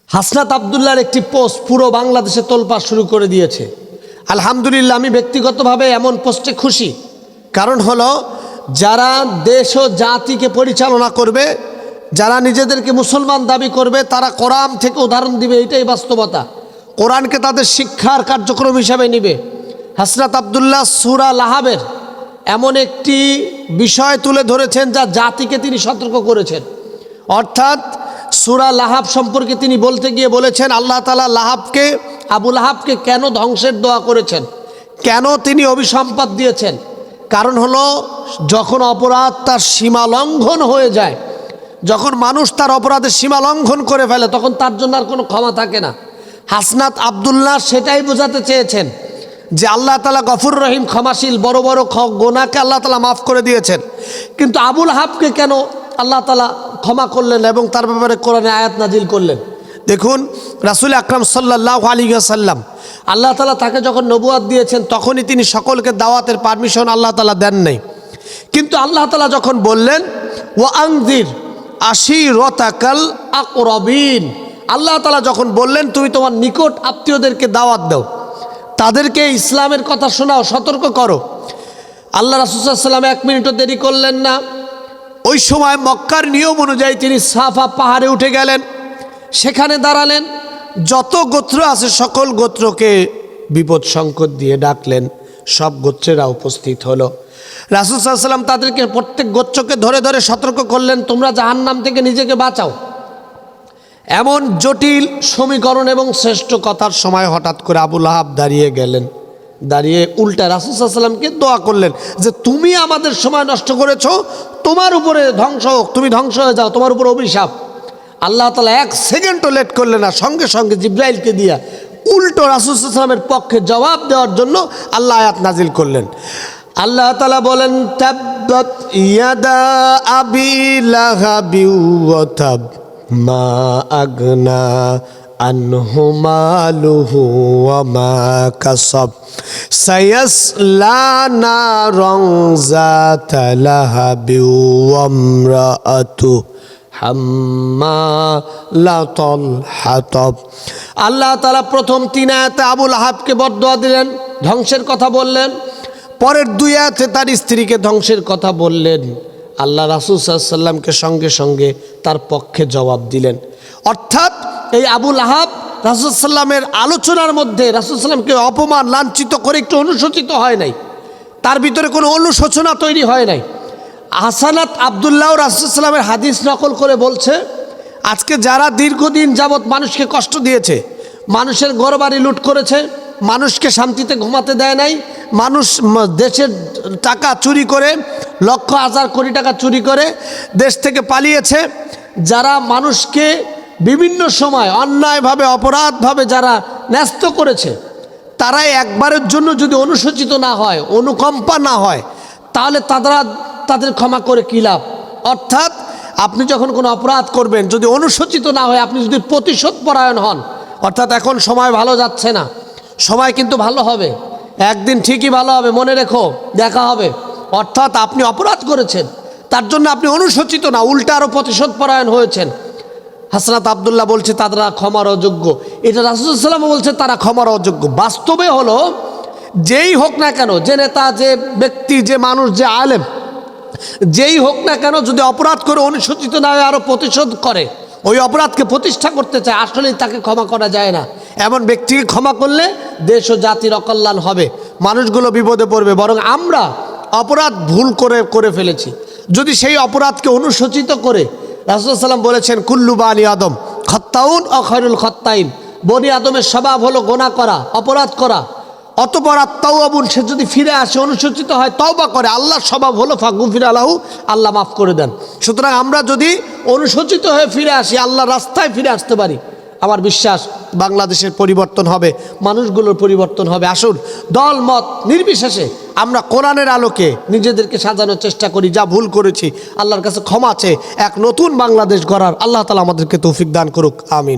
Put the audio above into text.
হাসনাত আব্দুল্লাহর একটি পোস্ট পুরো বাংলাদেশে তোলপাড় শুরু করে দিয়েছে। আলহামদুলিল্লাহ, আমি ব্যক্তিগতভাবে এমন পোস্টে খুশি। কারণ হলো, যারা দেশ ও জাতিকে পরিচালনা করবে, যারা নিজেদেরকে মুসলমান দাবি করবে, তারা কোরআন থেকে উদাহরণ দিবে, এটাই বাস্তবতা। কোরআনকে তাদের শিক্ষার কার্যক্রম হিসাবে নিবে। হাসনাত আব্দুল্লাহ সূরা লাহাবের এমন একটি বিষয় তুলে ধরেছেন যা জাতিকে তিনি সতর্ক করেছেন। অর্থাৎ সূরা লাহাব সম্পর্কে তিনি বলতে গিয়ে বলেছেন, আল্লাহ তাআলা আবু লাহাবকে কেন ধ্বংসের দোয়া করেছেন, কেন তিনি অভিসম্পাদ দিয়েছেন। কারণ হলো, যখন অপরাধ তার সীমা লঙ্ঘন হয়ে যায়, যখন মানুষ তার অপরাধের সীমা লঙ্ঘন করে ফেলে, তখন তার জন্য আর কোনো ক্ষমা থাকে না। হাসনাত আব্দুল্লাহ সেটাই বোঝাতে চেয়েছেন যে আল্লাহ তাআলা গফুর রহিম, ক্ষমাশীল, বড় বড় গুনাহকে আল্লাহ তাআলা মাফ করে দিয়েছেন। কিন্তু আবু লাহাবকে কেন আল্লাহ তাআলা ক্ষমা করলেন এবং তার ব্যাপারে কোরআনে আয়াত নাজিল করলেন? দেখুন, রাসূল আকরাম সাল্লাল্লাহু আলাইহি ওয়াসাল্লাম, আল্লাহ তাআলা তাকে যখন নবুয়ত দিয়েছেন, তখনই তিনি সকলকে দাওয়াতের পারমিশন আল্লাহ তাআলা দেন নাই। কিন্তু আল্লাহ তাআলা যখন বললেন, ওয়া আনজির আশিরাতাকাল আকরাবিন, আল্লাহ তাআলা যখন বললেন তুমি তোমার নিকট আত্মীয়দেরকে দাওয়াত দাও, তাদেরকে ইসলামের কথা শোনাও, সতর্ক করো, আল্লাহ রাসূল সাল্লাল্লাহু আলাইহি ওয়াসাল্লাম 1 মিনিটও দেরি করলেন না। ওই সময় মক্কার নিয়ম অনুযায়ী তিনি সাফা পাহাড়ে উঠে গেলেন, সেখানে দাঁড়ালেন, যত গোত্র আছে সকল গোত্রকে বিপদ সংকট দিয়ে ডাকলেন, সব গোত্রেরা উপস্থিত হলো। রাসূল সাল্লাল্লাহু আলাইহি ওয়াসাল্লাম তাদেরকে প্রত্যেক গোত্রকে ধরে ধরে সতর্ক করলেন, তোমরা জাহান্নাম থেকে নিজেকে বাঁচাও। এমন জটিল সমীকরণ এবং শ্রেষ্ঠ কথার সময় হঠাৎ করে আবু লাহাব দাঁড়িয়ে গেলেন, দাঁড়িয়ে উল্টা রাসূল সাল্লাল্লাহু আলাইহি ওয়াসাল্লামকে দোয়া করলেন যে তুমি আমাদের সময় নষ্ট করেছো, তোমার উপরে ধ্বংস হোক, তুমি ধ্বংস হয়ে যাও, তোমার উপর অভিশাপ। আল্লাহ তাআলা 1 সেকেন্ডও লেট করলেন না, সঙ্গে সঙ্গে জিবরাইলকে দিয়া উল্টো রাসূল সাল্লাল্লাহু আলাইহি ওয়াসাল্লামের পক্ষে জবাব দেওয়ার জন্য আল্লাহ আয়াত নাজিল করলেন। আল্লাহ তাআলা বলেন, তাব্বাত ইয়াদা আবি লাহাবি ওয়া তাব মা আগনা আনহু মালুহু ওয়া মা কাসাব সায়াসলা নারান যাতা লাহাবি ওয়া ইমরাআতু হাম্মালাতুল হাতাব। আল্লাহ তাআলা প্রথম 3 আয়াতে আবু লাহাবকে বদদুয়া দিলেন, ধ্বংসের কথা বললেন। পরের 2 আয়াতে তার স্ত্রীকে ধ্বংসের কথা বললেন। আল্লাহ রাসূল সাল্লাল্লাহু আলাইহি ওয়াসাল্লামকে সঙ্গে সঙ্গে তার পক্ষে জবাব দিলেন। অর্থাৎ এই আবু লাহাব রাসূল সাল্লামের আলোচনার মধ্যে রাসূল সাল্লামকে অপমান লাঞ্ছিত করে একটু অনুশোচিত হয় নাই, তার ভিতরে কোনো অনুশোচনা তৈরি হয় নাই। হাসনাত আব্দুল্লাহ রাসূল সাল্লামের হাদিস নকল করে বলছে, আজকে যারা দীর্ঘদিন যাবৎ মানুষকে কষ্ট দিয়েছে, মানুষের ঘরবাড়ি লুট করেছে, মানুষকে শান্তিতে ঘুমাতে দেয় নাই, মানুষ দেশের টাকা চুরি করে, লক্ষ হাজার কোটি টাকা চুরি করে দেশ থেকে পালিয়েছে, যারা মানুষকে বিভিন্ন সময় অন্যায়ভাবে অপরাধভাবে যারা ন্যস্ত করেছে, তারাই একবারের জন্য যদি অনুশোচিত না হয়, অনুকম্পা না হয়, তাহলে তাদের ক্ষমা করে কী লাভ? অর্থাৎ আপনি যখন কোনো অপরাধ করবেন, যদি অনুশোচিত না হয়, আপনি যদি প্রতিশোধ পরায়ণ হন, অর্থাৎ এখন সময় ভালো যাচ্ছে না, সময় কিন্তু ভালো হবে, একদিন ঠিকই ভালো হবে, মনে রেখো, দেখা হবে। অর্থাৎ আপনি অপরাধ করেছেন, তার জন্য আপনি অনুশোচিত না, উল্টা আরও প্রতিশোধ পরায়ণ হয়েছেন। হাসনাত আব্দুল্লাহ বলছে তারা ক্ষমার অযোগ্য, এটা রাসূল সাল্লাল্লাহু আলাইহি ওয়াসাল্লাম বলছে তারা ক্ষমার অযোগ্য। বাস্তবে হলো, যেই হোক না কেন, যে নেতা, যে ব্যক্তি, যে মানুষ, যে আলেম, যেই হোক না কেন, যদি অপরাধ করে অনুশোচিত না হয়ে আরও প্রতিশোধ করে, ওই অপরাধকে প্রতিষ্ঠা করতে চায়, আসলেই তাকে ক্ষমা করা যায় না। এমন ব্যক্তিকে ক্ষমা করলে দেশ ও জাতির অকল্যাণ হবে, মানুষগুলো বিপদে পড়বে। বরং আমরা অপরাধ ভুল করে ফেলেছি, যদি সেই অপরাধকে অনুশোচিত করে, রাসূল সাল্লাল্লাহু আলাইহি ওয়াসাল্লাম বলেছেন, কুল্লু বানি আদম খাত্তাউন ও খায়রুল খাত্তাইন, বনি আদমের স্বভাব হলো গোনা করা, অপরাধ করা। অতঃপর আত-তাওয়াবুন, সে যদি ফিরে আসে, অনুশোচিত হয়, তওবা করে, আল্লাহর স্বভাব হলো ফাগফির লাহু, আল্লাহ মাফ করে দেন। সুতরাং আমরা যদি অনুশোচিত হয়ে ফিরে আসি, আল্লাহর রাস্তায় ফিরে আসতে পারি, আমার বিশ্বাস বাংলাদেশের পরিবর্তন হবে, মানুষগুলোর পরিবর্তন হবে। আসুন, দল মত নির্বিশেষে আমরা কোরআনের আলোকে নিজেদেরকে সাজানোর চেষ্টা করি, যা ভুল করেছি আল্লাহর কাছে ক্ষমা চেয়ে এক নতুন বাংলাদেশ গড়ার আল্লাহ তাআলা আমাদেরকে তৌফিক দান করুক, আমিন।